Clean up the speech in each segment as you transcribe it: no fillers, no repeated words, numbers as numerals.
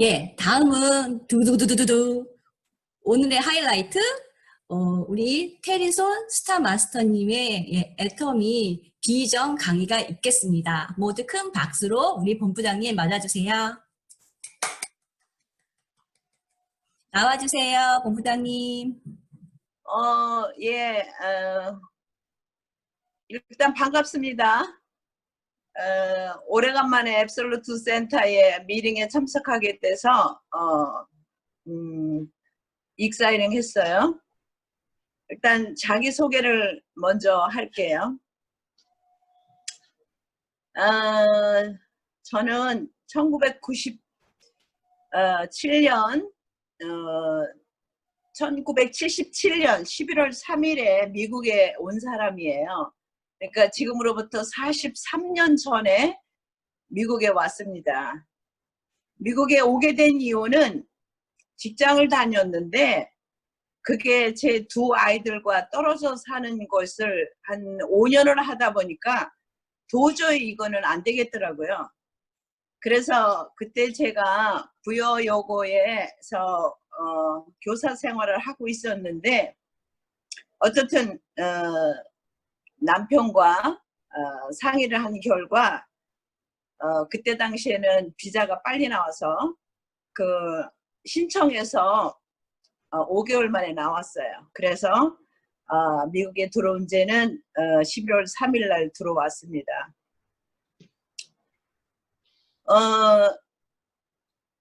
예, 다음은 두두두두두두. 오늘의 하이라이트, 우리 테리손 스타마스터님의 예, 애터미 비전 강의가 있겠습니다. 모두 큰 박수로 우리 본부장님 맞아주세요. 나와주세요, 본부장님. 예, 일단 반갑습니다. 오래간만에 앱솔루트 센터의 미팅에 참석하게 돼서, 익사이링 했어요. 일단 자기소개를 먼저 할게요. 저는 1997년 11월 3일에 미국에 온 사람이에요. 그러니까 지금으로부터 43년 전에 미국에 왔습니다. 미국에 오게 된 이유는 직장을 다녔는데 그게 제 두 아이들과 떨어져 사는 것을 한 5년을 하다 보니까 도저히 이거는 안 되겠더라고요. 그래서 그때 제가 부여여고에서 교사 생활을 하고 있었는데 어쨌든 남편과 상의를 한 결과 그때 당시에는 비자가 빨리 나와서 그 신청해서 5개월 만에 나왔어요. 그래서 미국에 들어온 지는 11월 3일 날 들어왔습니다.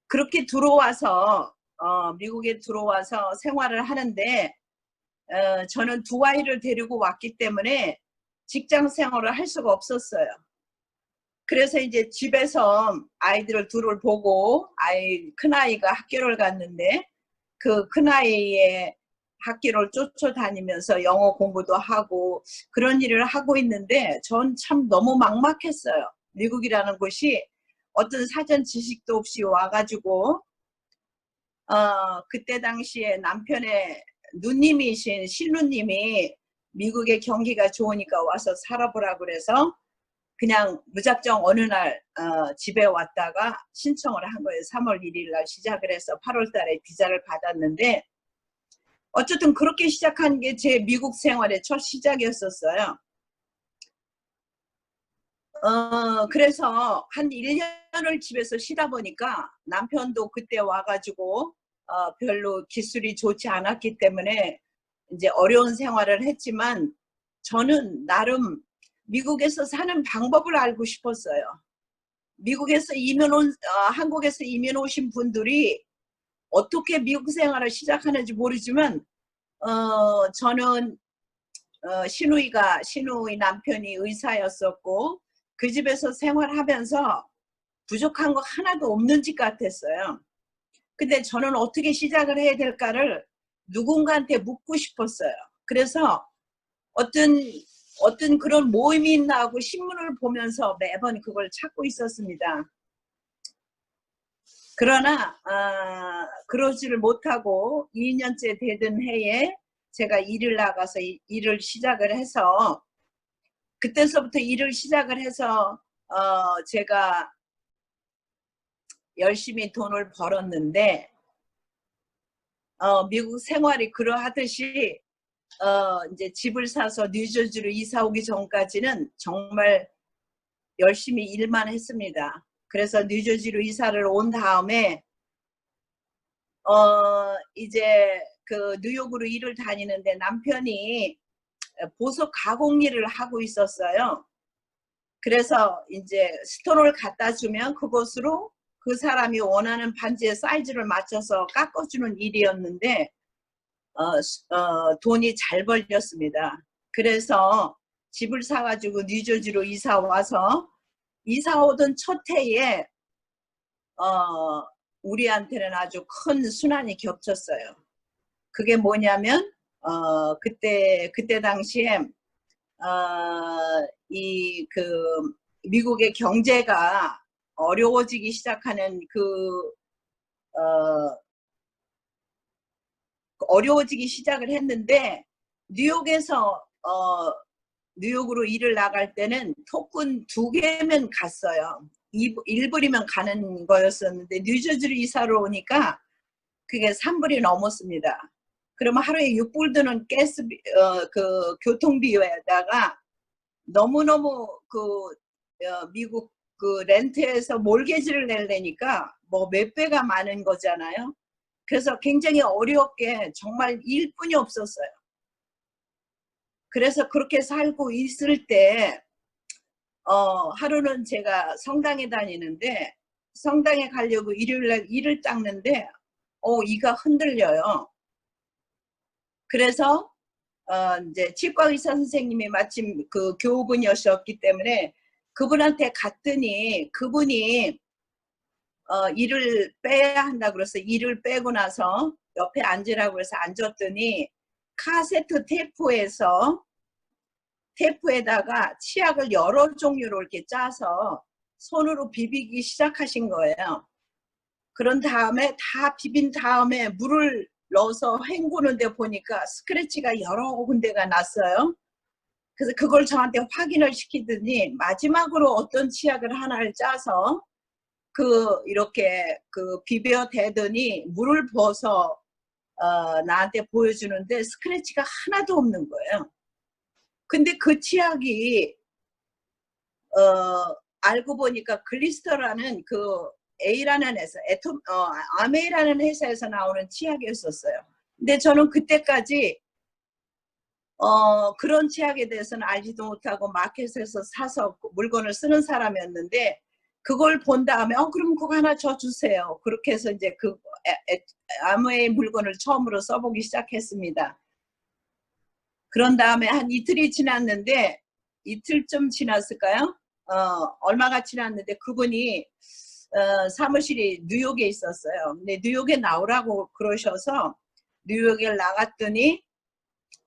그렇게 들어와서 미국에 들어와서 생활을 하는데 저는 두 아이를 데리고 왔기 때문에 직장 생활을 할 수가 없었어요. 그래서 이제 집에서 아이들을 둘을 보고 큰아이가 학교를 갔는데 그 큰아이의 학교를 쫓아다니면서 영어 공부도 하고 그런 일을 하고 있는데 전 참 너무 막막했어요. 미국이라는 곳이 어떤 사전 지식도 없이 와가지고 그때 당시에 남편의 누님이신 신우님이 미국의 경기가 좋으니까 와서 살아보라 그래서 그냥 무작정 어느 날 집에 왔다가 신청을 한 거예요. 3월 1일 날 시작을 해서 8월 달에 비자를 받았는데 어쨌든 그렇게 시작한 게 제 미국 생활의 첫 시작이었었어요. 그래서 한 1년을 집에서 쉬다 보니까 남편도 그때 와가지고 별로 기술이 좋지 않았기 때문에 이제 어려운 생활을 했지만 저는 나름 미국에서 사는 방법을 알고 싶었어요. 미국에서 한국에서 이민 오신 분들이 어떻게 미국 생활을 시작하는지 모르지만 저는 신우이 남편이 의사였었고 그 집에서 생활하면서 부족한 거 하나도 없는 집 같았어요. 근데 저는 어떻게 시작을 해야 될까를 누군가한테 묻고 싶었어요. 그래서 어떤 그런 모임이 있나 하고 신문을 보면서 매번 그걸 찾고 있었습니다. 그러나 그러지를 못하고 2년째 되던 해에 제가 일을 나가서 일을 시작을 해서 그때서부터 일을 시작을 해서 제가 열심히 돈을 벌었는데 미국 생활이 그러하듯이 이제 집을 사서 뉴저지로 이사 오기 전까지는 정말 열심히 일만 했습니다. 그래서 뉴저지로 이사를 온 다음에 이제 그 뉴욕으로 일을 다니는데 남편이 보석 가공 일을 하고 있었어요. 그래서 이제 스톤을 갖다 주면 그것으로 그 사람이 원하는 반지의 사이즈를 맞춰서 깎아주는 일이었는데 돈이 잘 벌렸습니다. 그래서 집을 사가지고 뉴저지로 이사 와서 이사 오던 첫 해에 우리한테는 아주 큰 순환이 겹쳤어요. 그게 뭐냐면 그때 당시에 미국의 경제가 어려워지기 시작하는 어려워지기 시작을 했는데 뉴욕으로 일을 나갈 때는 토큰 2개면 갔어요. 1불이면 가는 거였었는데 뉴저지로 이사를 오니까 그게 3불이 넘었습니다. 그러면 하루에 6불 드는 그 교통비에다가 너무너무 미국 그 렌트에서 몰게지를 내려니까 뭐 몇 배가 많은 거잖아요. 그래서 굉장히 어렵게 정말 일뿐이 없었어요. 그래서 그렇게 살고 있을 때 하루는 제가 성당에 다니는데 성당에 가려고 일요일날 이를 닦는데 이가 흔들려요. 그래서 이제 치과 의사 선생님이 마침 그 교우분이셨기 때문에 그분한테 갔더니 그분이 이를 빼야 한다 그래서 이를 빼고 나서 옆에 앉으라고 해서 앉았더니 카세트 테이프에다가 치약을 여러 종류로 이렇게 짜서 손으로 비비기 시작하신 거예요. 그런 다음에 다 비빈 다음에 물을 넣어서 헹구는데 보니까 스크래치가 여러 군데가 났어요. 그래서 그걸 저한테 확인을 시키더니 마지막으로 어떤 치약을 하나를 짜서 이렇게 비벼 대더니 물을 부어서 나한테 보여주는데 스크래치가 하나도 없는 거예요. 근데 그 치약이 알고 보니까 글리스터라는 그 A라는 회사, 아메이라는 회사에서 나오는 치약이었었어요. 근데 저는 그때까지 그런 치약에 대해서는 알지도 못하고 마켓에서 사서 물건을 쓰는 사람이었는데 그걸 본 다음에 그럼 그거 하나 줘 주세요. 그렇게 해서 이제 아메이 물건을 처음으로 써보기 시작했습니다. 그런 다음에 한 이틀이 지났는데 이틀쯤 지났을까요? 얼마가 지났는데 그분이 사무실이 뉴욕에 있었어요. 근데 뉴욕에 나오라고 그러셔서 뉴욕에 나갔더니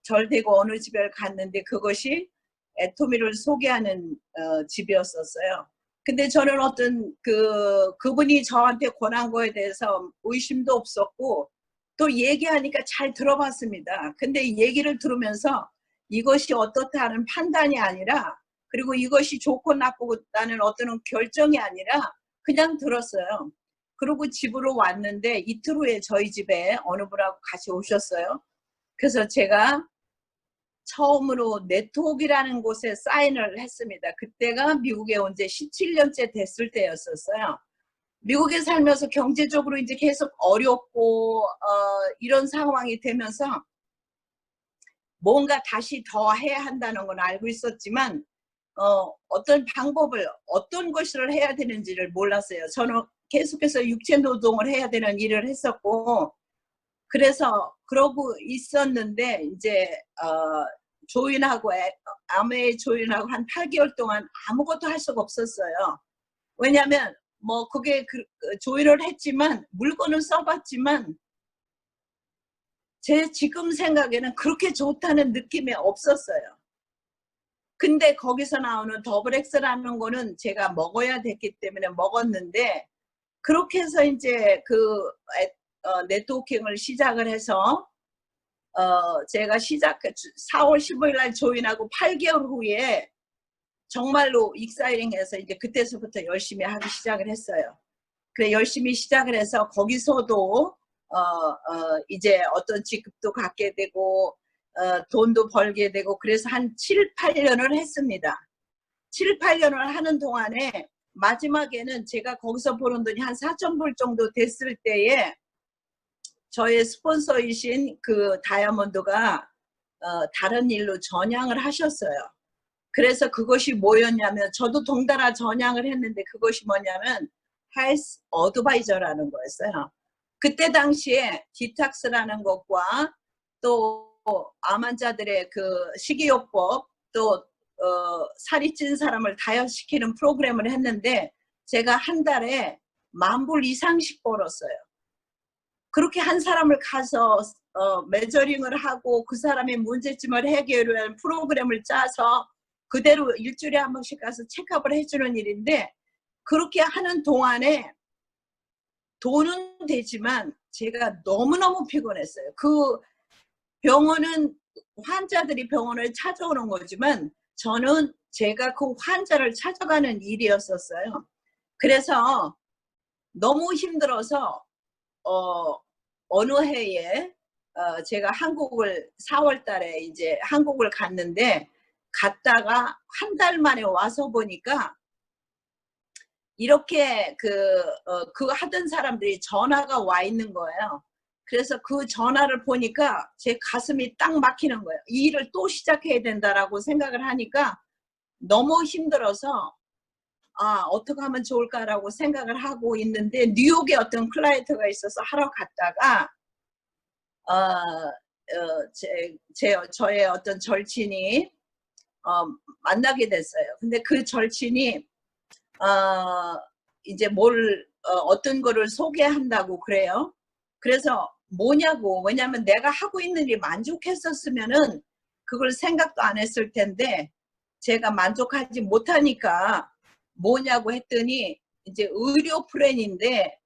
절 대고 어느 집에 갔는데 그것이 애토미를 소개하는 집이었었어요. 근데 저는 어떤 그분이 저한테 권한 거에 대해서 의심도 없었고 또 얘기하니까 잘 들어봤습니다. 근데 얘기를 들으면서 이것이 어떻다 하는 판단이 아니라 그리고 이것이 좋고 나쁘다는 어떤 결정이 아니라 그냥 들었어요. 그리고 집으로 왔는데 이틀 후에 저희 집에 어느 분하고 같이 오셨어요. 그래서 제가 처음으로 네트워크라는 곳에 사인을 했습니다. 그때가 미국에 온 지 17년째 됐을 때였었어요. 미국에 살면서 경제적으로 이제 계속 어렵고 이런 상황이 되면서 뭔가 다시 더 해야 한다는 건 알고 있었지만 어떤 방법을 어떤 것을 해야 되는지를 몰랐어요. 저는 계속해서 육체 노동을 해야 되는 일을 했었고 그래서 그러고 있었는데 이제 조인하고 아메이 조인하고 한 8개월 동안 아무것도 할 수가 없었어요. 왜냐하면 뭐 그게 조인을 했지만 물건을 써봤지만 제 지금 생각에는 그렇게 좋다는 느낌이 없었어요. 근데 거기서 나오는 더블 X라는 거는 제가 먹어야 됐기 때문에 먹었는데 그렇게 해서 이제 네트워킹을 시작을 해서 제가 4월 15일 날 조인하고 8개월 후에 정말로 익사이링해서 이제 그때서부터 열심히 하기 시작을 했어요. 그래 열심히 시작을 해서 거기서도 이제 어떤 직급도 갖게 되고 돈도 벌게 되고 그래서 한 7, 8년을 했습니다. 7, 8년을 하는 동안에 마지막에는 제가 거기서 버는 돈이 한 4,000불 정도 됐을 때에 저의 스폰서이신 그 다이아몬드가 다른 일로 전향을 하셨어요. 그래서 그것이 뭐였냐면 저도 동달아 전향을 했는데 그것이 뭐냐면 헬스 어드바이저라는 거였어요. 그때 당시에 디탁스라는 것과 또 암 환자들의 그 식이요법 또 살이 찐 사람을 다이어트시키는 프로그램을 했는데 제가 한 달에 10,000불 이상씩 벌었어요. 그렇게 한 사람을 가서 메저링을 하고 그 사람의 문제점을 해결하는 프로그램을 짜서 그대로 일주일에 한 번씩 가서 체크업을 해주는 일인데 그렇게 하는 동안에 돈은 되지만 제가 너무너무 피곤했어요. 그 병원은 환자들이 병원을 찾아오는 거지만 저는 제가 그 환자를 찾아가는 일이었었어요. 그래서 너무 힘들어서 어느 해에 제가 한국을 4월 달에 이제 한국을 갔는데 갔다가 한 달 만에 와서 보니까 이렇게 그 하던 사람들이 전화가 와 있는 거예요. 그래서 그 전화를 보니까 제 가슴이 딱 막히는 거예요. 이 일을 또 시작해야 된다라고 생각을 하니까 너무 힘들어서 어떻게 하면 좋을까라고 생각을 하고 있는데 뉴욕에 어떤 클라이언트가 있어서 하러 갔다가 저의 어떤 절친이 만나게 됐어요. 근데 그 절친이 이제 어떤 거를 소개한다고 그래요. 그래서 뭐냐고, 왜냐면 내가 하고 있는 일이 만족했었으면은 그걸 생각도 안 했을 텐데 제가 만족하지 못하니까 뭐냐고 했더니 이제 의료 플랜인데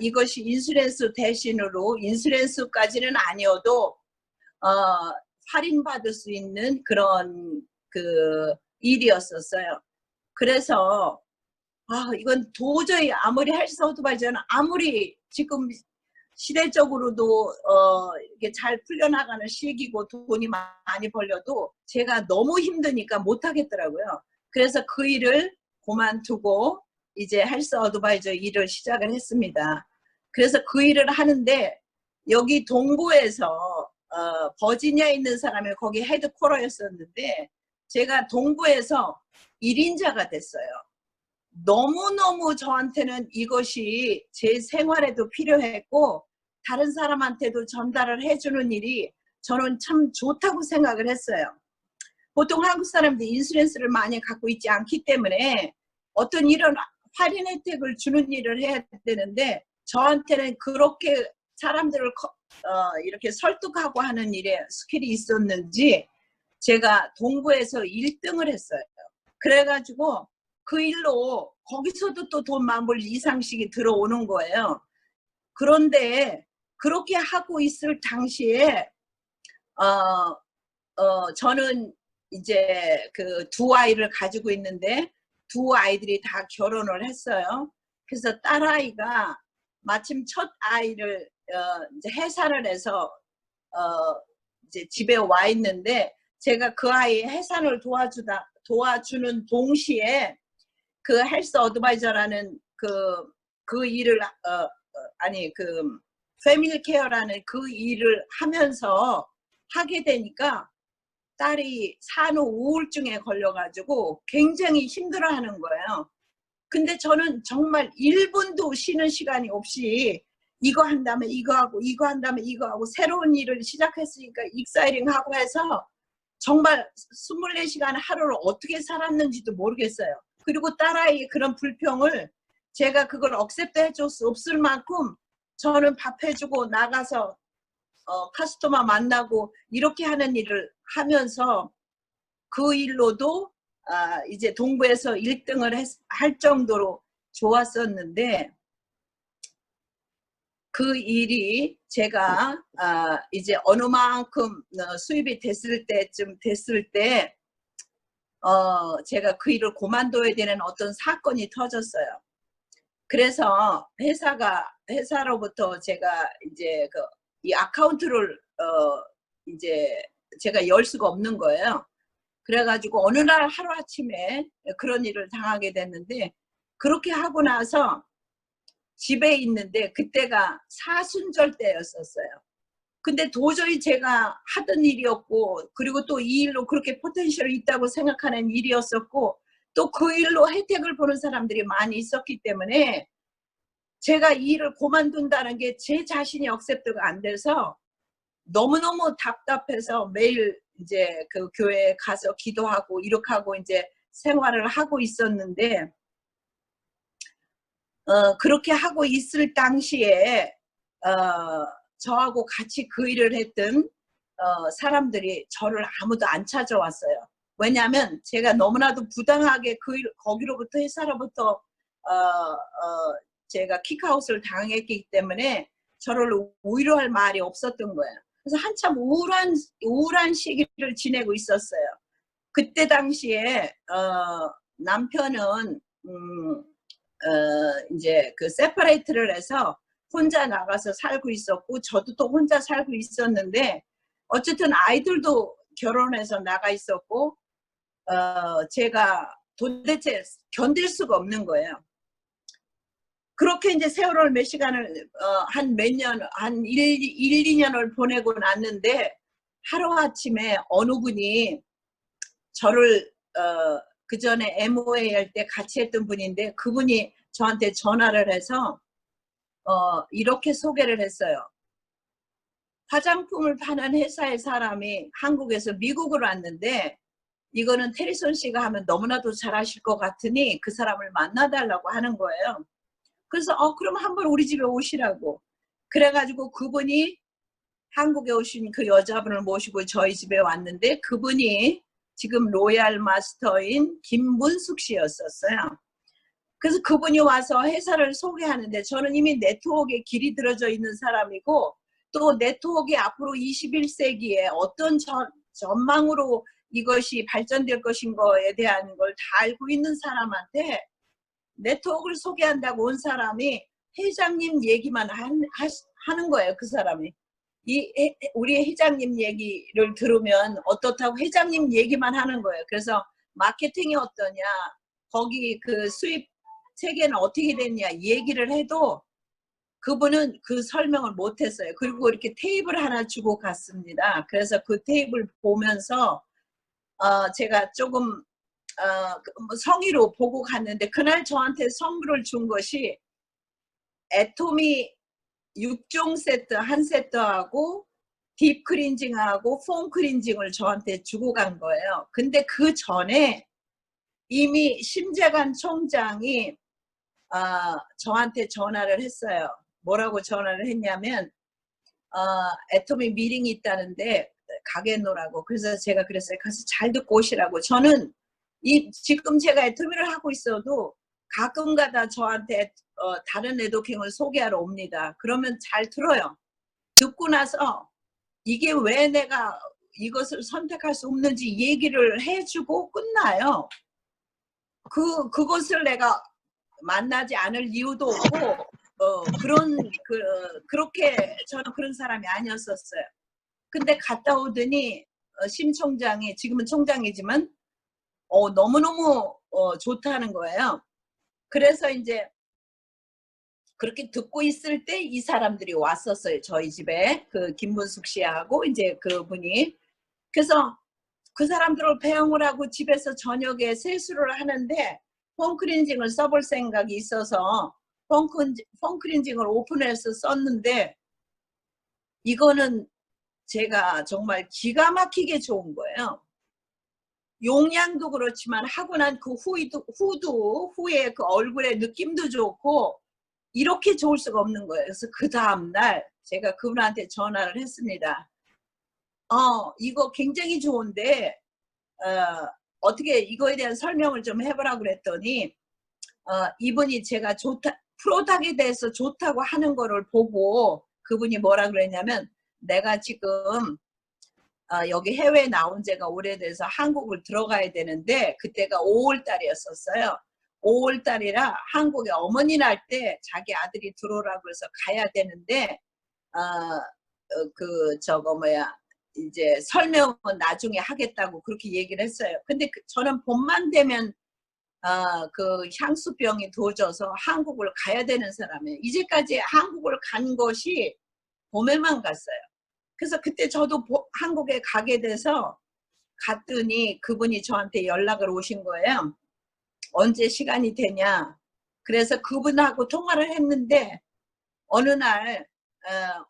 이것이 인슈런스 대신으로 인슈런스까지는 아니어도 할인받을 수 있는 그런 그 일이었었어요. 그래서 이건 도저히 아무리 헬스 어드바이저는 아무리 지금 시대적으로도 이게 잘 풀려나가는 시기고 돈이 많이 벌려도 제가 너무 힘드니까 못하겠더라고요. 그래서 그 일을 그만두고 이제 헬스 어드바이저 일을 시작을 했습니다. 그래서 그 일을 하는데 여기 동부에서 버지니아에 있는 사람이 거기 헤드쿼터였었는데 제가 동부에서 1인자가 됐어요. 너무너무 저한테는 이것이 제 생활에도 필요했고 다른 사람한테도 전달을 해주는 일이 저는 참 좋다고 생각을 했어요. 보통 한국 사람들이 인슈런스를 많이 갖고 있지 않기 때문에 어떤 이런 할인 혜택을 주는 일을 해야 되는데 저한테는 그렇게 사람들을 이렇게 설득하고 하는 일에 스킬이 있었는지 제가 동부에서 1등을 했어요. 그래가지고 그 일로 거기서도 또 돈 10,000불 이상씩이 들어오는 거예요. 그런데 그렇게 하고 있을 당시에 저는 이제 그 두 아이를 가지고 있는데 두 아이들이 다 결혼을 했어요. 그래서 딸아이가 마침 첫 아이를 이제 해산을 해서 이제 집에 와 있는데 제가 그 아이의 해산을 도와주는 동시에 그 헬스 어드바이저라는 그 일을 패밀리 케어라는 그 일을 하면서 하게 되니까 딸이 산후 우울증에 걸려가지고 굉장히 힘들어하는 거예요. 근데 저는 정말 1분도 쉬는 시간이 없이 이거 한 다음에 이거 하고 이거 한 다음에 이거 하고 새로운 일을 시작했으니까 익사이링하고 해서 정말 24시간 하루를 어떻게 살았는지도 모르겠어요. 그리고 딸아이의 그런 불평을 제가 그걸 억셉트 해줄 수 없을 만큼 저는 밥 해주고 나가서 카스터마 만나고 이렇게 하는 일을 하면서 그 일로도 이제 동부에서 1등을 할 정도로 좋았었는데 그 일이 제가 이제 어느 만큼 수입이 됐을 때 제가 그 일을 그만둬야 되는 어떤 사건이 터졌어요. 그래서 회사로부터 제가 이제 이 아카운트를 이제 제가 열 수가 없는 거예요. 그래가지고 어느 날 하루아침에 그런 일을 당하게 됐는데 그렇게 하고 나서 집에 있는데 그때가 사순절 때였었어요. 근데 도저히 제가 하던 일이었고 그리고 또 이 일로 그렇게 포텐셜이 있다고 생각하는 일이었었고 또 그 일로 혜택을 보는 사람들이 많이 있었기 때문에 제가 이 일을 그만둔다는 게 제 자신이 억셉트가 안 돼서 너무너무 답답해서 매일 이제 그 교회에 가서 기도하고 이렇게 하고 이제 생활을 하고 있었는데 그렇게 하고 있을 당시에 저하고 같이 그 일을 했던 사람들이 저를 아무도 안 찾아왔어요. 왜냐하면 제가 너무나도 부당하게 거기로부터 회사로부터 제가 킥아웃을 당했기 때문에 저를 위로할 말이 없었던 거예요. 그래서 한참 우울한 시기를 지내고 있었어요. 그때 당시에 남편은 이제 그 세퍼레이트를 해서 혼자 나가서 살고 있었고 저도 또 혼자 살고 있었는데 어쨌든 아이들도 결혼해서 나가 있었고 제가 도대체 견딜 수가 없는 거예요. 그렇게 이제 세월을 몇 시간을 한 몇 년, 한 2년을 보내고 났는데 하루아침에 어느 분이 저를 그 전에 MOA 할 때 같이 했던 분인데 그분이 저한테 전화를 해서 이렇게 소개를 했어요. 화장품을 파는 회사의 사람이 한국에서 미국으로 왔는데 이거는 테리손 씨가 하면 너무나도 잘하실 것 같으니 그 사람을 만나달라고 하는 거예요. 그래서 그럼 한번 우리 집에 오시라고. 그래가지고 그분이 한국에 오신 그 여자분을 모시고 저희 집에 왔는데 그분이 지금 로얄 마스터인 김문숙 씨였었어요. 그래서 그분이 와서 회사를 소개하는데 저는 이미 네트워크에 길이 들어져 있는 사람이고 또 네트워크가 앞으로 21세기에 어떤 전망으로 이것이 발전될 것인 거에 대한 걸 다 알고 있는 사람한테 네트워크를 소개한다고 온 사람이 회장님 얘기만 하는 거예요. 그 사람이. 우리 회장님 얘기를 들으면 어떻다고 회장님 얘기만 하는 거예요. 그래서 마케팅이 어떠냐, 거기 그 수입 체계는 어떻게 됐냐 얘기를 해도 그분은 그 설명을 못했어요. 그리고 이렇게 테이블 하나 주고 갔습니다. 그래서 그 테이블 보면서 제가 조금 성의로 보고 갔는데 그날 저한테 선물을 준 것이 애토미 6종 세트 한 세트하고 딥 클렌징하고 폼 클렌징을 저한테 주고 간 거예요. 근데 그 전에 이미 심재관 총장이 저한테 전화를 했어요. 뭐라고 전화를 했냐면 애토미 미팅이 있다는데 가게 놓으라고. 그래서 제가 그랬어요. 가서 잘 듣고 오시라고. 저는 지금 제가 애토미를 하고 있어도 가끔가다 저한테 다른 애도킹을 소개하러 옵니다. 그러면 잘 들어요. 듣고 나서 이게 왜 내가 이것을 선택할 수 없는지 얘기를 해주고 끝나요. 그것을 내가 만나지 않을 이유도 없고 그렇게 저는 그런 사람이 아니었었어요. 근데 갔다 오더니 심 총장이 지금은 총장이지만 너무너무 좋다는 거예요. 그래서 이제 그렇게 듣고 있을 때 이 사람들이 왔었어요. 저희 집에 그 김문숙 씨하고 이제 그분이. 그래서 그 사람들을 배웅을 하고 집에서 저녁에 세수를 하는데 폼클렌징을 써볼 생각이 있어서 폼클렌징을 오픈해서 썼는데 이거는 제가 정말 기가 막히게 좋은 거예요. 용량도 그렇지만 하고 난 그 후에 그 얼굴의 느낌도 좋고 이렇게 좋을 수가 없는 거예요. 그래서 그 다음날 제가 그분한테 전화를 했습니다. 이거 굉장히 좋은데 어떻게 이거에 대한 설명을 좀 해보라고 그랬더니 이분이 제가 프로덕에 대해서 좋다고 하는 거를 보고 그분이 뭐라 그랬냐면 내가 지금 여기 해외에 나온 지가 오래돼서 한국을 들어가야 되는데 그때가 5월달이었었어요. 5월달이라 한국에 어머니 날 때 자기 아들이 들어오라고 해서 가야 되는데 이제 설명은 나중에 하겠다고 그렇게 얘기를 했어요. 근데 저는 봄만 되면 그 향수병이 도져서 한국을 가야 되는 사람이에요. 이제까지 한국을 간 것이 봄에만 갔어요. 그래서 그때 저도 한국에 가게 돼서 갔더니 그분이 저한테 연락을 오신 거예요. 언제 시간이 되냐. 그래서 그분하고 통화를 했는데 어느 날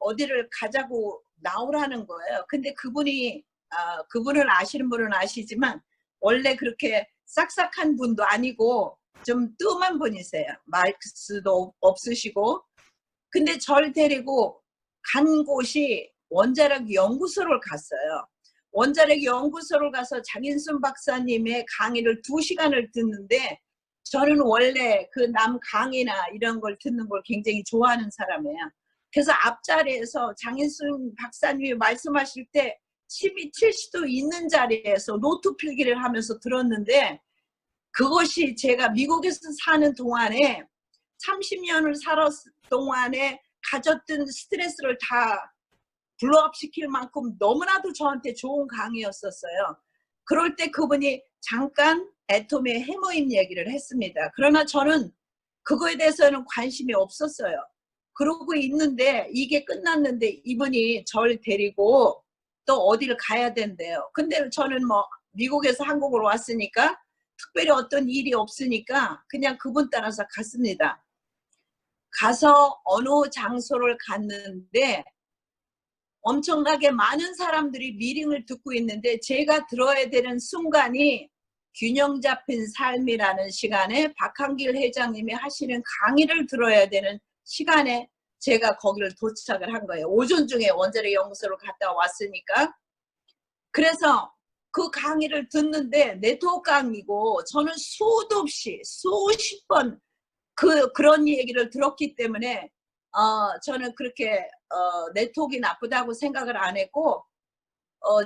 어디를 가자고 나오라는 거예요. 근데 그분을 아시는 분은 아시지만 원래 그렇게 싹싹한 분도 아니고 좀 뜸한 분이세요. 말수도 없으시고. 근데 절 데리고 간 곳이 원자력 연구소를 갔어요. 원자력 연구소를 가서 장인순 박사님의 강의를 2시간을 듣는데 저는 원래 그 남 강의나 이런 걸 듣는 걸 굉장히 좋아하는 사람이에요. 그래서 앞자리에서 장인순 박사님이 말씀하실 때 12,7시도 있는 자리에서 노트 필기를 하면서 들었는데 그것이 제가 미국에서 사는 동안에 30년을 살았을 동안에 가졌던 스트레스를 다 블로업 시킬 만큼 너무나도 저한테 좋은 강의였었어요. 그럴 때 그분이 잠깐 애톰의 해모임 얘기를 했습니다. 그러나 저는 그거에 대해서는 관심이 없었어요. 그러고 있는데 이게 끝났는데 이분이 저를 데리고 또 어디를 가야 된대요. 근데 저는 뭐 미국에서 한국으로 왔으니까 특별히 어떤 일이 없으니까 그냥 그분 따라서 갔습니다. 가서 어느 장소를 갔는데 엄청나게 많은 사람들이 미팅을 듣고 있는데 제가 들어야 되는 순간이 균형 잡힌 삶이라는 시간에 박한길 회장님이 하시는 강의를 들어야 되는 시간에 제가 거기를 도착을 한 거예요. 오전 중에 원자력 연구소로 갔다 왔으니까. 그래서 그 강의를 듣는데 네트워크 강의고 저는 수도 없이 수십 번 그런 얘기를 들었기 때문에 저는 그렇게 네트워크가 나쁘다고 생각을 안 했고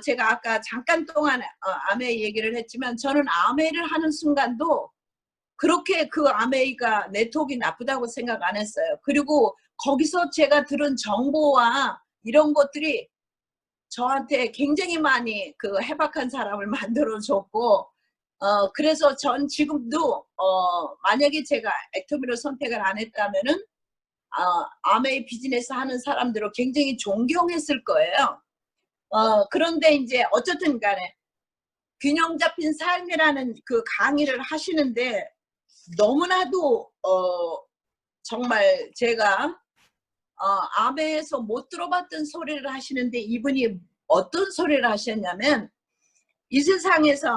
제가 아까 잠깐 동안 아메이 얘기를 했지만 저는 아메이를 하는 순간도 그렇게 그 아메이가 네트워크가 나쁘다고 생각 안 했어요. 그리고 거기서 제가 들은 정보와 이런 것들이 저한테 굉장히 많이 그 해박한 사람을 만들어줬고 그래서 전 지금도 만약에 제가 애터미를 선택을 안 했다면은 아메이 비즈니스 하는 사람들을 굉장히 존경했을 거예요. 그런데 이제 어쨌든 간에 균형 잡힌 삶이라는 그 강의를 하시는데 너무나도 정말 제가 아메에서 못 들어봤던 소리를 하시는데 이분이 어떤 소리를 하셨냐면 이 세상에서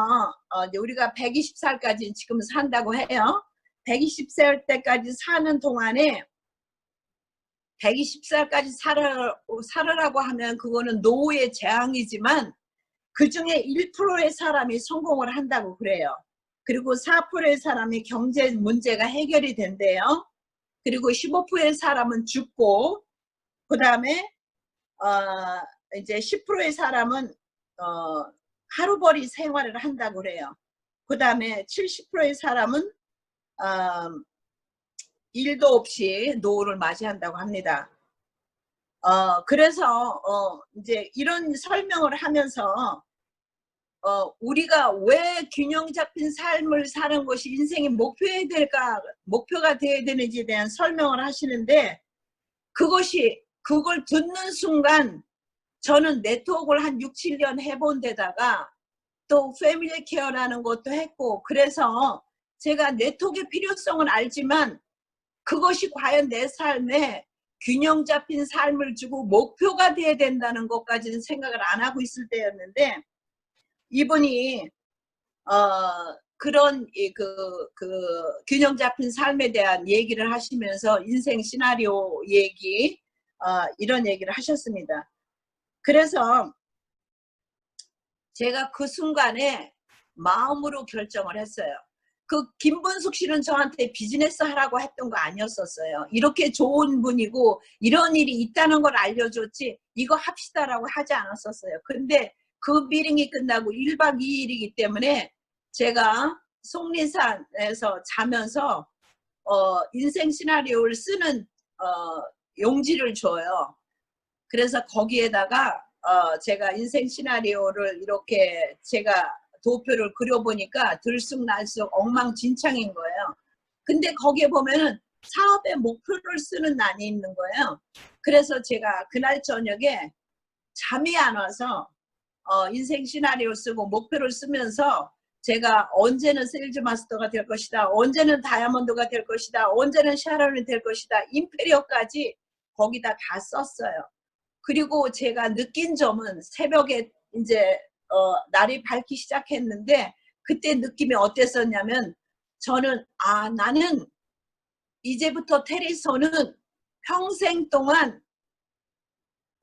우리가 120살까지 지금 산다고 해요. 120살 때까지 사는 동안에 120살까지 살으라고 하면 그거는 노후의 재앙이지만 그 중에 1%의 사람이 성공을 한다고 그래요. 그리고 4%의 사람이 경제 문제가 해결이 된대요. 그리고 15%의 사람은 죽고 그 다음에 이제 10%의 사람은 하루벌이 생활을 한다고 그래요. 그 다음에 70%의 사람은 일도 없이 노후를 맞이한다고 합니다. 그래서 이제 이런 설명을 하면서 우리가 왜 균형 잡힌 삶을 사는 것이 인생의 목표가 되어야 되는지에 대한 설명을 하시는데 그걸 듣는 순간 저는 네트워크를 한 6, 7년 해본 데다가 또 패밀리 케어라는 것도 했고 그래서 제가 네트워크의 필요성은 알지만 그것이 과연 내 삶에 균형 잡힌 삶을 주고 목표가 돼야 된다는 것까지는 생각을 안 하고 있을 때였는데 이분이 그런 균형 잡힌 삶에 대한 얘기를 하시면서 인생 시나리오 얘기 이런 얘기를 하셨습니다. 그래서 제가 그 순간에 마음으로 결정을 했어요. 그 김분숙 씨는 저한테 비즈니스 하라고 했던 거 아니었었어요. 이렇게 좋은 분이고 이런 일이 있다는 걸 알려줬지 이거 합시다라고 하지 않았었어요. 근데 그 미팅이 끝나고 1박 2일이기 때문에 제가 속리산에서 자면서 인생 시나리오를 쓰는 용지를 줘요. 그래서 거기에다가 제가 인생 시나리오를 이렇게 제가 도표를 그려보니까 들쑥날쑥 엉망진창인 거예요. 근데 거기에 보면은 사업의 목표를 쓰는 난이 있는 거예요. 그래서 제가 그날 저녁에 잠이 안 와서 인생 시나리오 쓰고 목표를 쓰면서 제가 언제는 세일즈 마스터가 될 것이다. 언제는 다이아몬드가 될 것이다. 언제는 샤론이 될 것이다. 임페리어까지 거기다 다 썼어요. 그리고 제가 느낀 점은 새벽에 이제 날이 밝기 시작했는데 그때 느낌이 어땠었냐면 저는 나는 이제부터 테리소는 평생 동안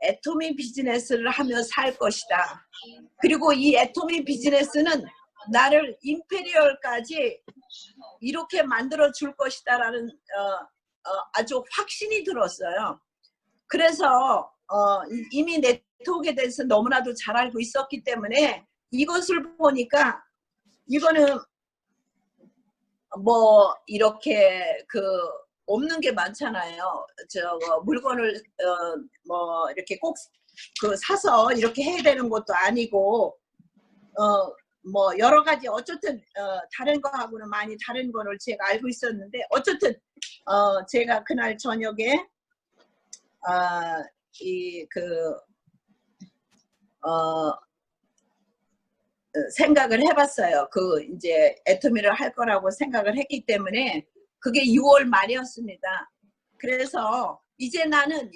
애토미 비즈니스를 하며 살 것이다. 그리고 이 애토미 비즈니스는 나를 임페리얼까지 이렇게 만들어 줄 것이다 라는 아주 확신이 들었어요. 그래서 이미 네트워크에 대해서 너무나도 잘 알고 있었기 때문에 이것을 보니까 이거는 뭐 이렇게 없는 게 많잖아요. 물건을 뭐 이렇게 꼭 그 사서 이렇게 해야 되는 것도 아니고 뭐 여러 가지 어쨌든 다른 거하고는 많이 다른 거를 제가 알고 있었는데 어쨌든 제가 그날 저녁에 생각을 해봤어요. 이제 애터미를 할 거라고 생각을 했기 때문에 그게 6월 말이었습니다. 그래서 이제 나는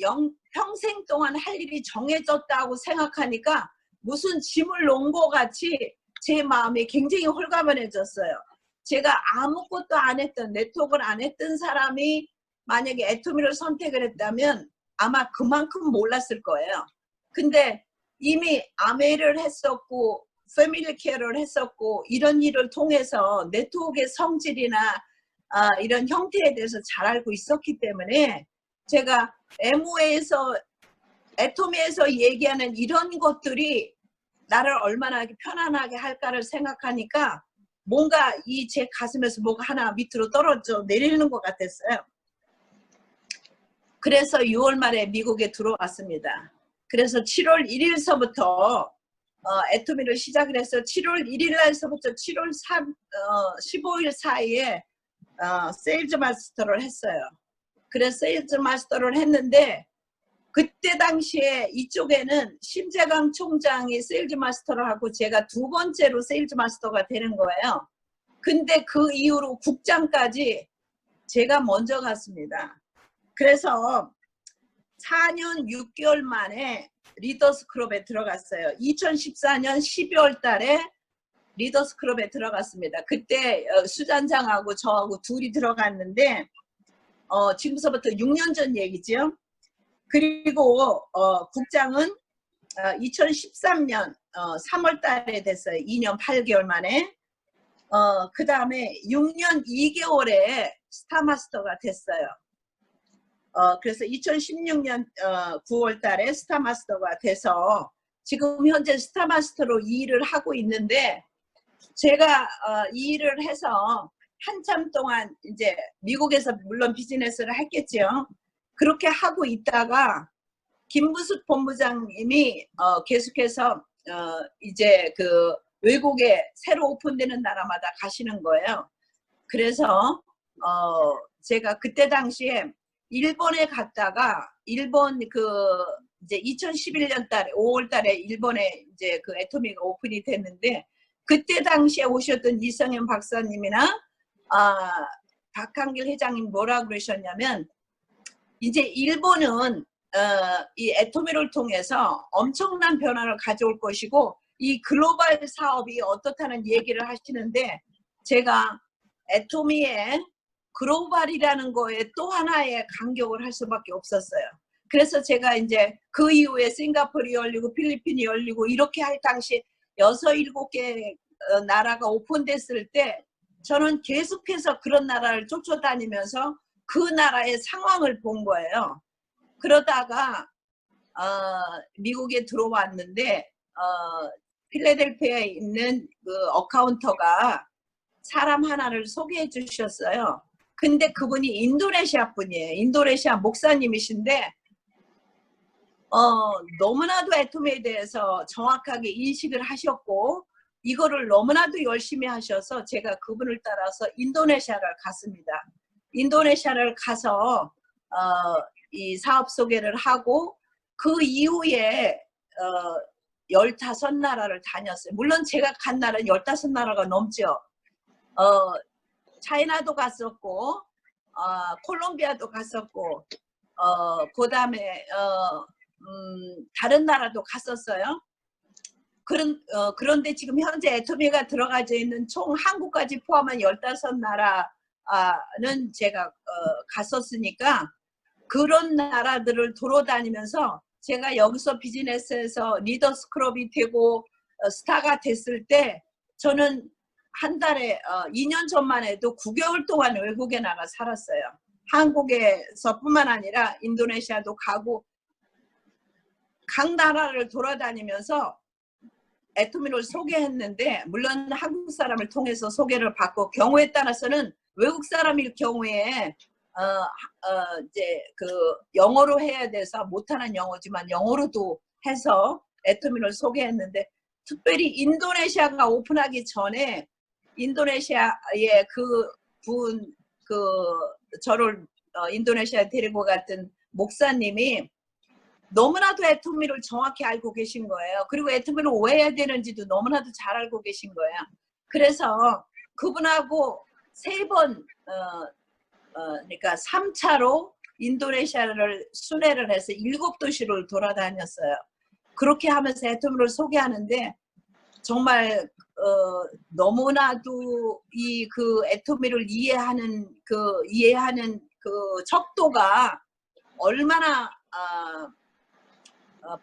평생 동안 할 일이 정해졌다고 생각하니까 무슨 짐을 놓은 것 같이 제 마음이 굉장히 홀가분해졌어요. 제가 아무것도 안 했던, 네트워크를 안 했던 사람이 만약에 애터미를 선택을 했다면 아마 그만큼 몰랐을 거예요. 근데 이미 아메를 했었고 패밀리 케어를 했었고 이런 일을 통해서 네트워크의 성질이나 이런 형태에 대해서 잘 알고 있었기 때문에 제가 애터미에서 얘기하는 이런 것들이 나를 얼마나 편안하게 할까를 생각하니까 뭔가 제 가슴에서 뭐가 하나 밑으로 떨어져 내리는 것 같았어요. 그래서 6월 말에 미국에 들어왔습니다. 그래서 7월 1일서부터 애터미를 시작을 해서 7월 1일 날서부터 7월 15일 사이에 세일즈 마스터를 했어요. 그래서 세일즈 마스터를 했는데 그때 당시에 이쪽에는 심재강 총장이 세일즈 마스터를 하고 제가 두 번째로 세일즈 마스터가 되는 거예요. 근데 그 이후로 국장까지 제가 먼저 갔습니다. 그래서 4년 6개월 만에 리더스 클럽에 들어갔어요. 2014년 12월 달에 리더스 클럽에 들어갔습니다. 그때 수잔장하고 저하고 둘이 들어갔는데 지금서부터 6년 전 얘기죠. 그리고 국장은 2013년 3월 달에 됐어요. 2년 8개월 만에. 그 다음에 6년 2개월에 스타마스터가 됐어요. 그래서 2016년 9월 달에 스타마스터가 돼서 지금 현재 스타마스터로 이 일을 하고 있는데 제가 이 일을 해서 한참 동안 이제 미국에서 물론 비즈니스를 했겠죠. 그렇게 하고 있다가 김부숙 본부장님이 계속해서 이제 그 외국에 새로 오픈되는 나라마다 가시는 거예요. 그래서 제가 그때 당시에 일본에 갔다가 일본 이제 2011년 달에 5월 달에 일본에 이제 그 애터미가 오픈이 됐는데 그때 당시에 오셨던 이성현 박사님이나 박한길 회장님 뭐라 그러셨냐면 이제 일본은 이 애터미를 통해서 엄청난 변화를 가져올 것이고 이 글로벌 사업이 어떻다는 얘기를 하시는데 제가 애터미의 글로벌이라는 거에 또 하나의 간격을 할 수밖에 없었어요. 그래서 제가 이제 그 이후에 싱가포르이 열리고 필리핀이 열리고 이렇게 할 당시 6, 7개 나라가 오픈됐을 때 저는 계속해서 그런 나라를 쫓아다니면서 그 나라의 상황을 본 거예요. 그러다가 미국에 들어왔는데 필라델피아에 있는 그 어카운터가 사람 하나를 소개해 주셨어요. 근데 그분이 인도네시아 분이에요. 인도네시아 목사님이신데 너무나도 애터미에 대해서 정확하게 인식을 하셨고 이거를 너무나도 열심히 하셔서 제가 그분을 따라서 인도네시아를 갔습니다. 인도네시아를 가서 이 사업 소개를 하고 그 이후에 15나라를 다녔어요. 물론 제가 간 나라는 15나라가 넘죠. 차이나도 갔었고 콜롬비아도 갔었고 그 다음에 다른 나라도 갔었어요. 그런데 지금 현재 애터미가 들어가져 있는 총 한국까지 포함한 15나라는 제가 갔었으니까 그런 나라들을 돌아다니면서 제가 여기서 비즈니스에서 리더스 클럽이 되고 스타가 됐을 때 저는 한 달에 2년 전만 해도 9개월 동안 외국에 나가 살았어요. 한국에서뿐만 아니라 인도네시아도 가고 각 나라를 돌아다니면서 애터미를 소개했는데 물론 한국 사람을 통해서 소개를 받고 경우에 따라서는 외국 사람일 경우에 이제 그 영어로 해야 돼서 못하는 영어지만 영어로도 해서 애터미를 소개했는데, 특별히 인도네시아가 오픈하기 전에 인도네시아의 저를 인도네시아에 데리고 갔던 목사님이 너무나도 애터미를 정확히 알고 계신 거예요. 그리고 애터미를 왜 해야 되는지도 너무나도 잘 알고 계신 거예요. 그래서 그분하고 3번 그러니까 3차로 인도네시아를 순회를 해서 7도시를 돌아다녔어요. 그렇게 하면서 애터미를 소개하는데 정말 너무나도 그 애터미를 이해하는 그 척도가 얼마나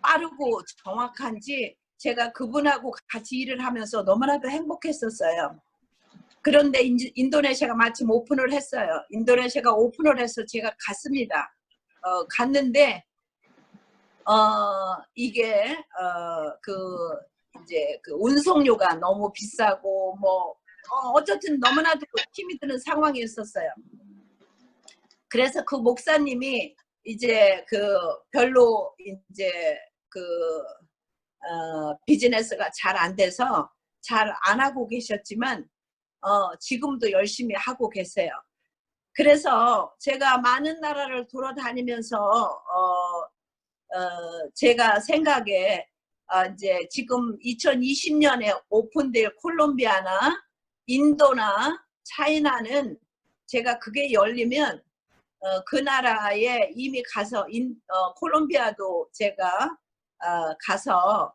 빠르고 정확한지 제가 그분하고 같이 일을 하면서 너무나도 행복했었어요. 그런데 인도네시아가 마침 오픈을 했어요. 인도네시아가 오픈을 해서 제가 갔습니다. 갔는데 이게 이제 그 운송료가 너무 비싸고 뭐 어쨌든 너무나도 힘이 드는 상황이었었어요. 그래서 그 목사님이 이제 별로 이제 비즈니스가 잘 안 돼서 잘 안 하고 계셨지만 지금도 열심히 하고 계세요. 그래서 제가 많은 나라를 돌아다니면서 제가 생각에 이제 지금 2020년에 오픈될 콜롬비아나 인도나 차이나는 제가 그게 열리면 그 나라에 이미 가서 콜롬비아도 제가 가서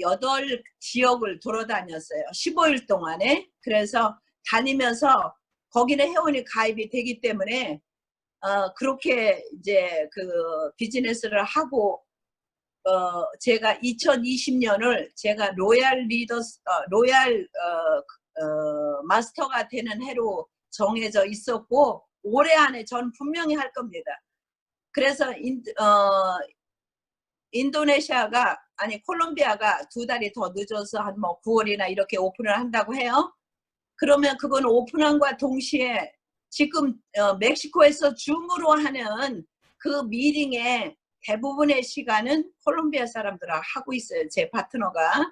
8지역을 돌아다녔어요. 15일 동안에. 그래서 다니면서 거기는 회원이 가입이 되기 때문에 그렇게 이제 비즈니스를 하고 제가 2020년을 제가 로얄 마스터가 되는 해로 정해져 있었고 올해 안에 전 분명히 할 겁니다. 그래서 인도네시아가 아니 콜롬비아가 2달이 더 늦어서 한 뭐 9월이나 이렇게 오픈을 한다고 해요. 그러면 그건 오픈함과 동시에 지금 멕시코에서 줌으로 하는 그 미팅에 대부분의 시간은 콜롬비아 사람들하고 하고 있어요. 제 파트너가.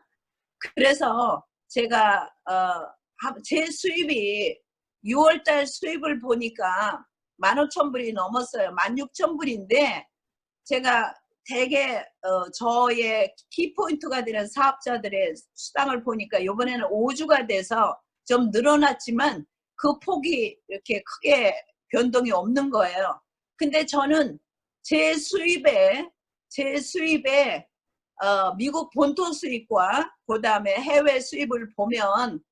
그래서 제가 제 수입이 6월달 수입을 보니까 15,000불이 넘었어요. 16,000불인데 제가 되게 저의 키포인트가 되는 사업자들의 수당을 보니까 이번에는 5주가 돼서 좀 늘어났지만 그 폭이 이렇게 크게 변동이 없는 거예요. 근데 저는 제 수입에 미국 본토 수입과 그 다음에 해외 수입을 보면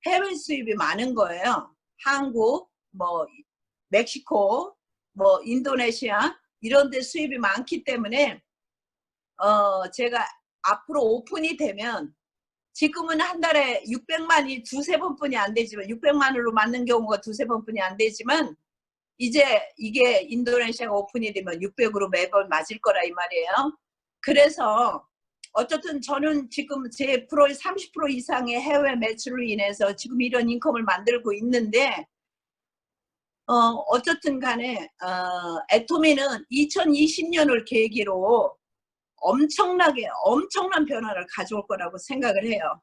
해외 수입이 많은 거예요. 한국, 뭐 멕시코, 뭐 인도네시아 이런 데 수입이 많기 때문에 제가 앞으로 오픈이 되면 지금은 한 달에 600만이 2~3번뿐이 안 되지만 600만으로 맞는 경우가 2~3번뿐이 안 되지만 이제 이게 인도네시아가 오픈이 되면 600으로 매번 맞을 거라 이 말이에요. 그래서 어쨌든 저는 지금 제 프로의 30% 이상의 해외 매출로 인해서 지금 이런 인컴을 만들고 있는데 어쨌든 간에 애터미는 2020년을 계기로 엄청난 변화를 가져올 거라고 생각을 해요.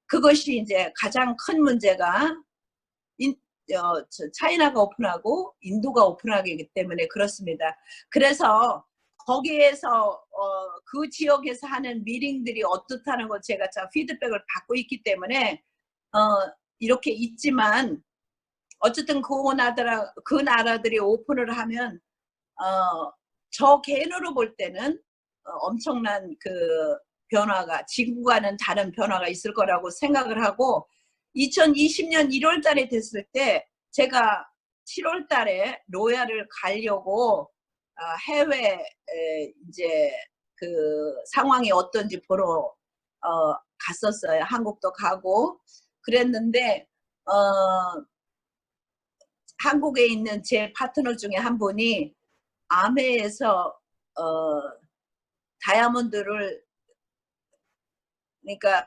그것이 이제 가장 큰 문제가 차이나가 오픈하고 인도가 오픈하기 때문에 그렇습니다. 그래서 거기에서 그 지역에서 하는 미팅들이 어떻다는 걸 제가 피드백을 받고 있기 때문에 이렇게 있지만 어쨌든 그 나라들이 오픈을 하면 저 개인으로 볼 때는 엄청난 변화가 지금과는 다른 변화가 있을 거라고 생각을 하고 2020년 1월 달에 됐을 때 제가 7월 달에 로얄을 가려고 해외 이제 상황이 어떤지 보러 갔었어요. 한국도 가고 그랬는데 한국에 있는 제 파트너 중에 한 분이 아메에서 다이아몬드를 그러니까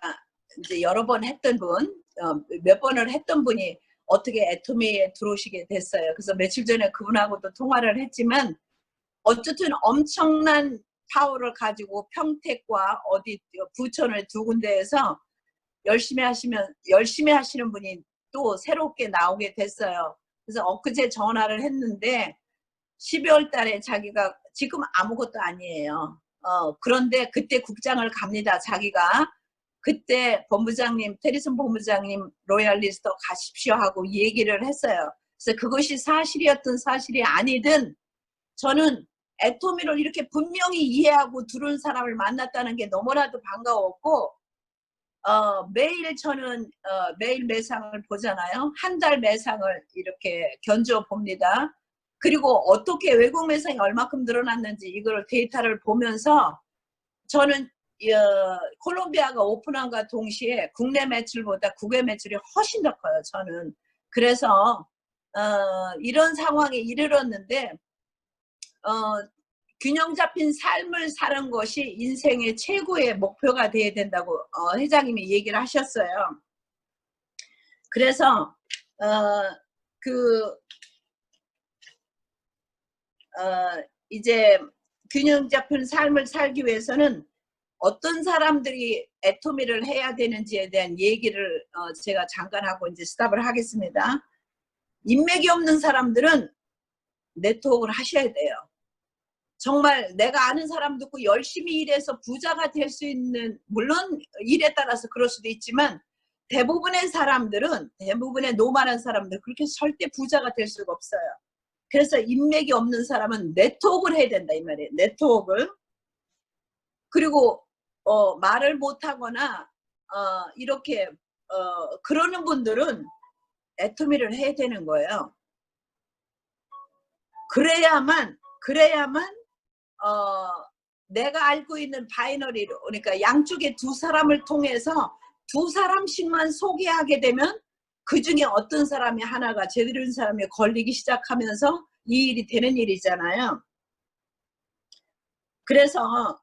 이제 여러 번 했던 분, 몇 번을 했던 분이 어떻게 애토미에 들어오시게 됐어요. 그래서 며칠 전에 그분하고도 통화를 했지만 어쨌든 엄청난 파워를 가지고 평택과 어디 부천을 두 군데에서 열심히 하시는 분이 또 새롭게 나오게 됐어요. 그래서 엊그제 전화를 했는데 12월 달에 자기가 지금 아무것도 아니에요. 그런데 그때 국장을 갑니다. 자기가 그때 본부장님, 테리슨 본부장님 로얄리스트 가십시오 하고 얘기를 했어요. 그래서 그것이 사실이었든 사실이 아니든 저는 애토미를 이렇게 분명히 이해하고 들은 사람을 만났다는 게 너무나도 반가웠고, 매일 저는 매일 매상을 보잖아요. 한 달 매상을 이렇게 견져 봅니다. 그리고 어떻게 외국 매상이 얼마큼 늘어났는지 이걸 데이터를 보면서 저는 콜롬비아가 오픈한과 동시에 국내 매출보다 국외 매출이 훨씬 더 커요. 저는. 그래서 이런 상황에 이르렀는데 균형 잡힌 삶을 사는 것이 인생의 최고의 목표가 돼야 된다고 회장님이 얘기를 하셨어요. 그래서 이제 균형 잡힌 삶을 살기 위해서는 어떤 사람들이 애토미를 해야 되는지에 대한 얘기를 제가 잠깐 하고 이제 스탑을 하겠습니다. 인맥이 없는 사람들은 네트워크를 하셔야 돼요. 정말 내가 아는 사람 듣고 열심히 일해서 부자가 될 수 있는, 물론 일에 따라서 그럴 수도 있지만 대부분의 사람들은, 대부분의 노말한 사람들 그렇게 절대 부자가 될 수가 없어요. 그래서 인맥이 없는 사람은 네트워크를 해야 된다 이 말이에요. 네트워크를. 그리고 말을 못하거나 이렇게 그러는 분들은 애토미를 해야 되는 거예요. 그래야만 내가 알고 있는 바이너리로, 그러니까 양쪽에 두 사람을 통해서 두 사람씩만 소개하게 되면 그 중에 어떤 사람이 하나가 제대로 된 사람이 걸리기 시작하면서 이 일이 되는 일이잖아요. 그래서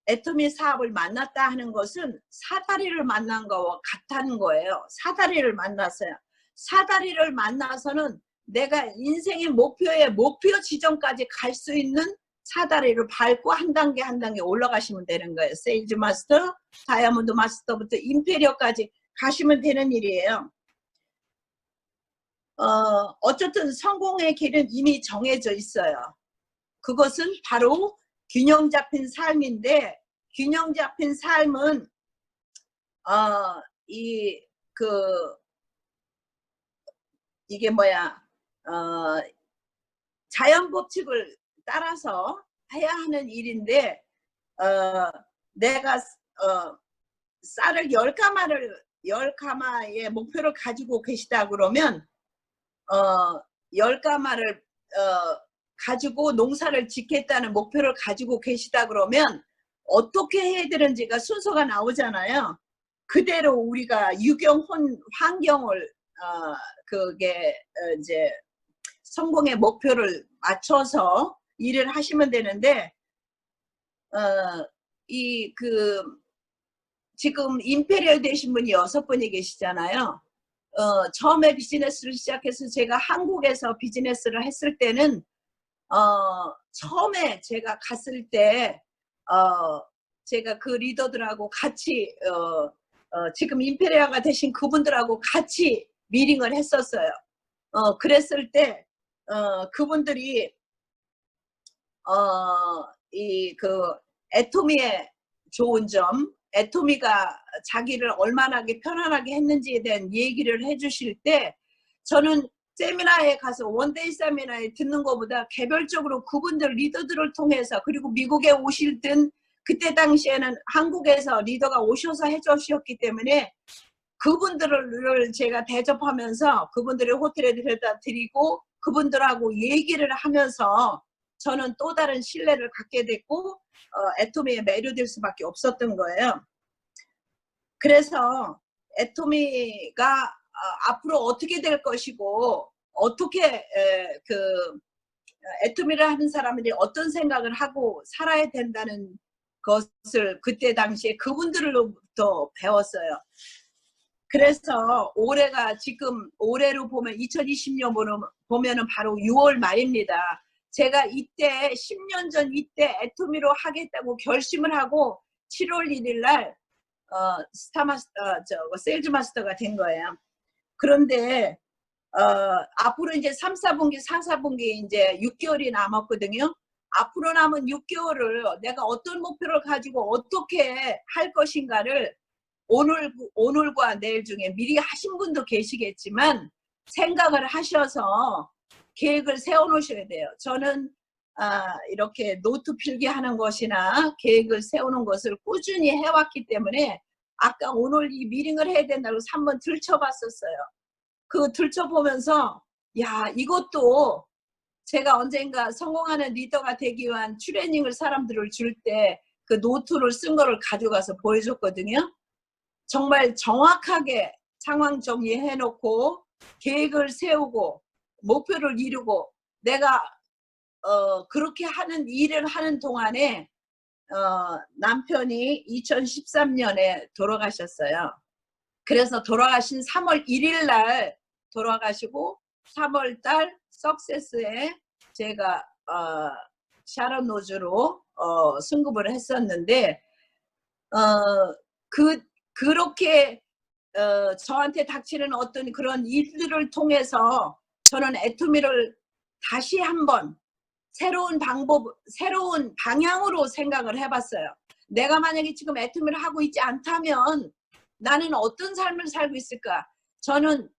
애토미 사업을 만났다 하는 것은 사다리를 만난 거와 같다는 거예요. 사다리를 만났어요. 사다리를 만나서는 내가 인생의 목표 지점까지 갈 수 있는 사다리를 밟고 한 단계 한 단계 올라가시면 되는 거예요. 세일즈 마스터, 다이아몬드 마스터부터 임페리어까지 가시면 되는 일이에요. 어쨌든 성공의 길은 이미 정해져 있어요. 그것은 바로 균형 잡힌 삶인데, 균형 잡힌 삶은 이게 뭐야, 자연 법칙을 따라서 해야 하는 일인데, 내가 쌀을 10가마의 목표를 가지고 계시다 그러면 10가마를 가지고 농사를 짓겠다는 목표를 가지고 계시다 그러면 어떻게 해야 되는지가 순서가 나오잖아요. 그대로 우리가 환경을 그게 이제 성공의 목표를 맞춰서 일을 하시면 되는데, 지금 임페리얼 되신 분이 6분이 계시잖아요. 처음에 비즈니스를 시작해서 제가 한국에서 비즈니스를 했을 때는 처음에 제가 갔을 때 제가 그 리더들하고 같이 지금 임페리아가 되신 그분들하고 같이 미팅을 했었어요. 그랬을 때 그분들이 애토미의 좋은 점, 애토미가 자기를 얼마나 편안하게 했는지에 대한 얘기를 해주실 때, 저는 세미나에 가서 원데이 세미나에 듣는 것보다 개별적으로 그분들 리더들을 통해서, 그리고 미국에 오실 땐 그때 당시에는 한국에서 리더가 오셔서 해주셨기 때문에 그분들을 제가 대접하면서 그분들을 호텔에 데려다 드리고 그분들하고 얘기를 하면서 저는 또 다른 신뢰를 갖게 됐고 애토미에 매료될 수밖에 없었던 거예요. 그래서 애토미가 앞으로 어떻게 될 것이고, 어떻게 애토미를 하는 사람들이 어떤 생각을 하고 살아야 된다는 것을 그때 당시에 그분들로부터 배웠어요. 그래서 올해가 지금 올해로 보면 2020년 보면은 바로 6월 말입니다. 제가 이때 10년 전 이때 애토미로 하겠다고 결심을 하고 7월 1일 날 세일즈 마스터가 된 거예요. 그런데 앞으로 이제 3, 4분기, 4, 4분기 이제 6개월이 남았거든요. 앞으로 남은 6개월을 내가 어떤 목표를 가지고 어떻게 할 것인가를 오늘과 내일 중에 미리 하신 분도 계시겠지만 생각을 하셔서 계획을 세워 놓으셔야 돼요. 저는 이렇게 노트 필기하는 것이나 계획을 세우는 것을 꾸준히 해왔기 때문에 아까 오늘 이 미팅을 해야 된다고 3번 들춰봤었어요. 그 들춰보면서 야, 이것도 제가 언젠가 성공하는 리더가 되기 위한 트레이닝을 사람들을 줄 때 그 노트를 쓴 거를 가져가서 보여줬거든요. 정말 정확하게 상황 정리해놓고 계획을 세우고 목표를 이루고 내가 그렇게 하는 일을 하는 동안에 남편이 2013년에 돌아가셨어요. 그래서 돌아가신 3월 1일 날 돌아가시고 3월 달 석세스에 제가 샤론 노즈로 승급을 했었는데 그렇게 저한테 닥치는 어떤 그런 일들을 통해서 저는 애토미를 다시 한번 새로운 방법, 새로운 방향으로 생각을 해봤어요. 내가 만약에 지금 애토미를 하고 있지 않다면 나는 어떤 삶을 살고 있을까? 저는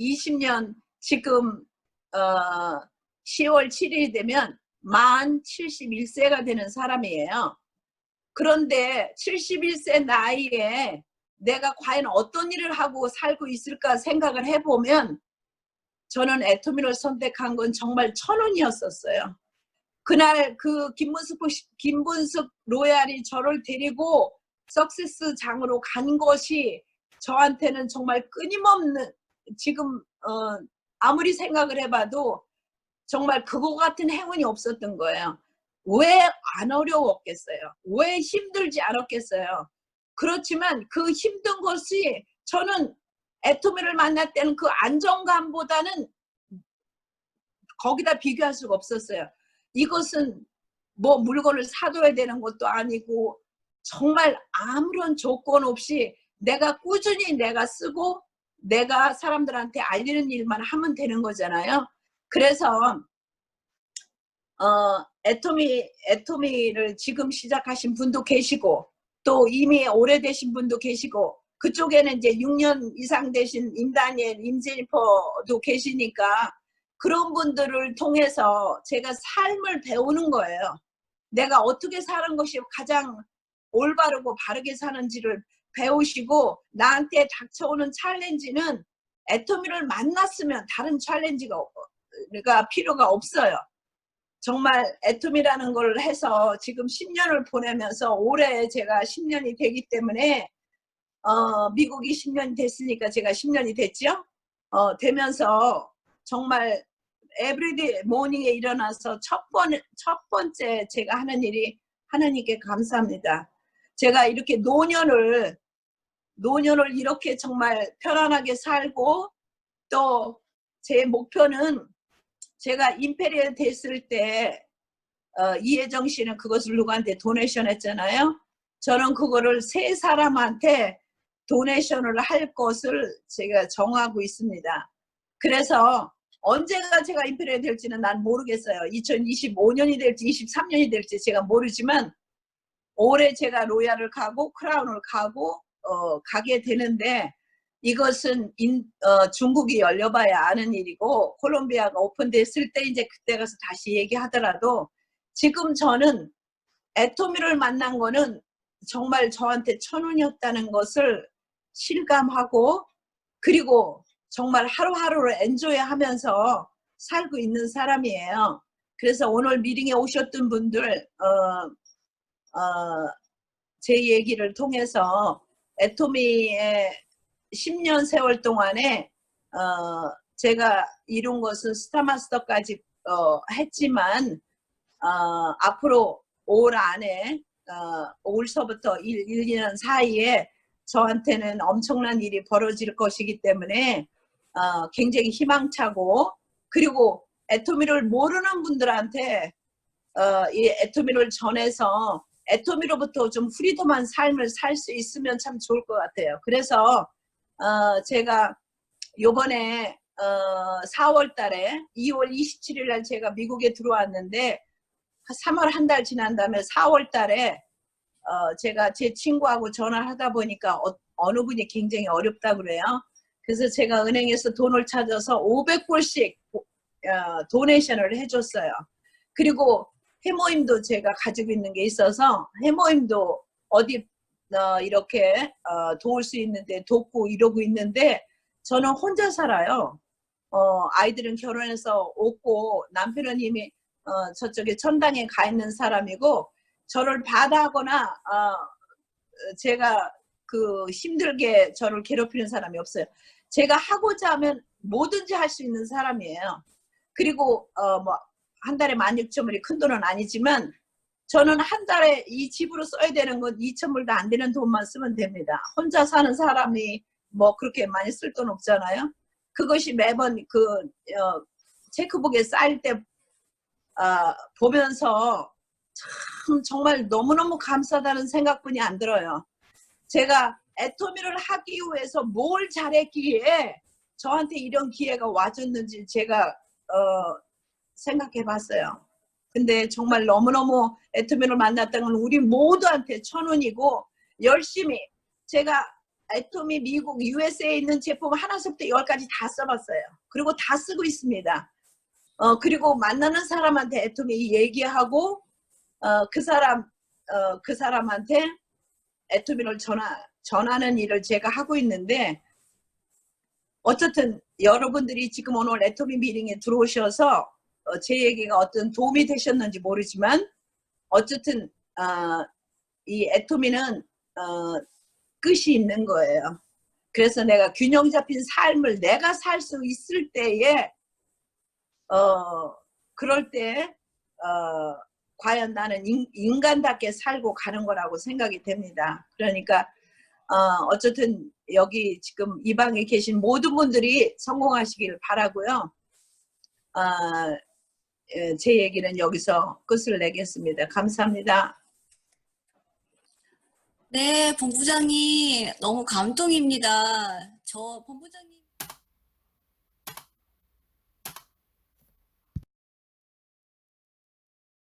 2020년 지금 10월 7일이 되면 만 71세가 되는 사람이에요. 그런데 71세 나이에 내가 과연 어떤 일을 하고 살고 있을까 생각을 해보면 저는 애토미를 선택한 건 정말 천운이었었어요. 그날 그 김분숙 로얄이 저를 데리고 석세스 장으로 간 것이 저한테는 정말 끊임없는 지금 아무리 생각을 해봐도 정말 그거 같은 행운이 없었던 거예요. 왜 안 어려웠겠어요? 왜 힘들지 않았겠어요? 그렇지만 그 힘든 것이 저는 애토미를 만날 때는 그 안정감보다는 거기다 비교할 수가 없었어요. 이것은 뭐 물건을 사둬야 되는 것도 아니고 정말 아무런 조건 없이 내가 꾸준히 내가 쓰고 내가 사람들한테 알리는 일만 하면 되는 거잖아요. 그래서 애토미를 지금 시작하신 분도 계시고 또 이미 오래되신 분도 계시고 그쪽에는 이제 6년 이상 되신 임다니엘, 임제니퍼도 계시니까 그런 분들을 통해서 제가 삶을 배우는 거예요. 내가 어떻게 사는 것이 가장 올바르고 바르게 사는지를 배우시고 나한테 닥쳐오는 챌린지는 애토미를 만났으면 다른 챌린지가 필요가 없어요. 정말 애토미라는 걸 해서 지금 10년을 보내면서 올해 제가 10년이 되기 때문에 미국이 10년이 됐으니까 제가 10년이 됐죠. 되면서 정말 에브리데이 모닝에 일어나서 첫 번째 제가 하는 일이 하나님께 감사합니다. 제가 이렇게 노년을 이렇게 정말 편안하게 살고 또 제 목표는 제가 임페리얼 됐을 때 이혜정 씨는 그것을 누구한테 도네이션 했잖아요. 저는 그거를 3사람한테 도네이션을 할 것을 제가 정하고 있습니다. 그래서 언제가 제가 임페리얼 될지는 난 모르겠어요. 2025년이 될지 23년이 될지 제가 모르지만 올해 제가 로얄을 가고 크라운을 가고 가게 되는데 이것은 중국이 열려봐야 아는 일이고 콜롬비아가 오픈됐을 때 이제 그때 가서 다시 얘기하더라도 지금 저는 애토미를 만난 거는 정말 저한테 천운이었다는 것을 실감하고 그리고 정말 하루하루를 엔조이하면서 살고 있는 사람이에요. 그래서 오늘 미팅에 오셨던 분들 제 얘기를 통해서 애토미의 10년 세월 동안에 제가 이룬 것은 스타마스터까지 했지만 앞으로 올 안에 올서부터 1, 2년 사이에 저한테는 엄청난 일이 벌어질 것이기 때문에 굉장히 희망차고, 그리고 애토미를 모르는 분들한테 이 애토미를 전해서 애토미로부터 좀 프리덤한 삶을 살 수 있으면 참 좋을 것 같아요. 그래서 제가 요번에 4월 달에 2월 27일 날 제가 미국에 들어왔는데 3월 한 달 지난 다음에 4월 달에 제가 제 친구하고 전화를 하다 보니까 어느 분이 굉장히 어렵다 그래요. 그래서 제가 은행에서 돈을 찾아서 500불씩 도네이션을 해줬어요. 그리고 해모임도 제가 가지고 있는 게 있어서 해모임도 어디 이렇게 도울 수 있는데 돕고 이러고 있는데, 저는 혼자 살아요. 아이들은 결혼해서 없고 남편은 이미 저쪽에 천당에 가 있는 사람이고, 저를 바다하거나 제가 힘들게 저를 괴롭히는 사람이 없어요. 제가 하고자 하면 뭐든지 할 수 있는 사람이에요. 그리고 뭐 한 달에 16,000불이 큰 돈은 아니지만, 저는 한 달에 이 집으로 써야 되는 건 2,000불도 안 되는 돈만 쓰면 됩니다. 혼자 사는 사람이 뭐 그렇게 많이 쓸 돈 없잖아요. 그것이 매번 체크북에 쌓일 때 보면서 참 정말 너무너무 감사하다는 생각뿐이 안 들어요. 제가 애토미를 하기 위해서 뭘 잘했기에 저한테 이런 기회가 와줬는지 제가 생각해 봤어요. 근데 정말 너무너무 애토미를 만났다는 건 우리 모두한테 천운이고, 열심히 제가 애토미 미국 USA에 있는 제품 하나부터 10까지 다 써봤어요. 그리고 다 쓰고 있습니다. 그리고 만나는 사람한테 애토미 얘기하고 그 사람한테 애토미를 전하는 일을 제가 하고 있는데, 어쨌든 여러분들이 지금 오늘 애토미 미팅에 들어오셔서 제 얘기가 어떤 도움이 되셨는지 모르지만, 어쨌든 이 애토미는 끝이 있는 거예요. 그래서 내가 균형 잡힌 삶을 내가 살 수 있을 때에 그럴 때 과연 나는 인간답게 살고 가는 거라고 생각이 됩니다. 그러니까 어쨌든 여기 지금 이 방에 계신 모든 분들이 성공하시길 바라고요. 제 얘기는 여기서 끝을 내겠습니다. 감사합니다. 네, 본부장님 너무 감동입니다. 본부장님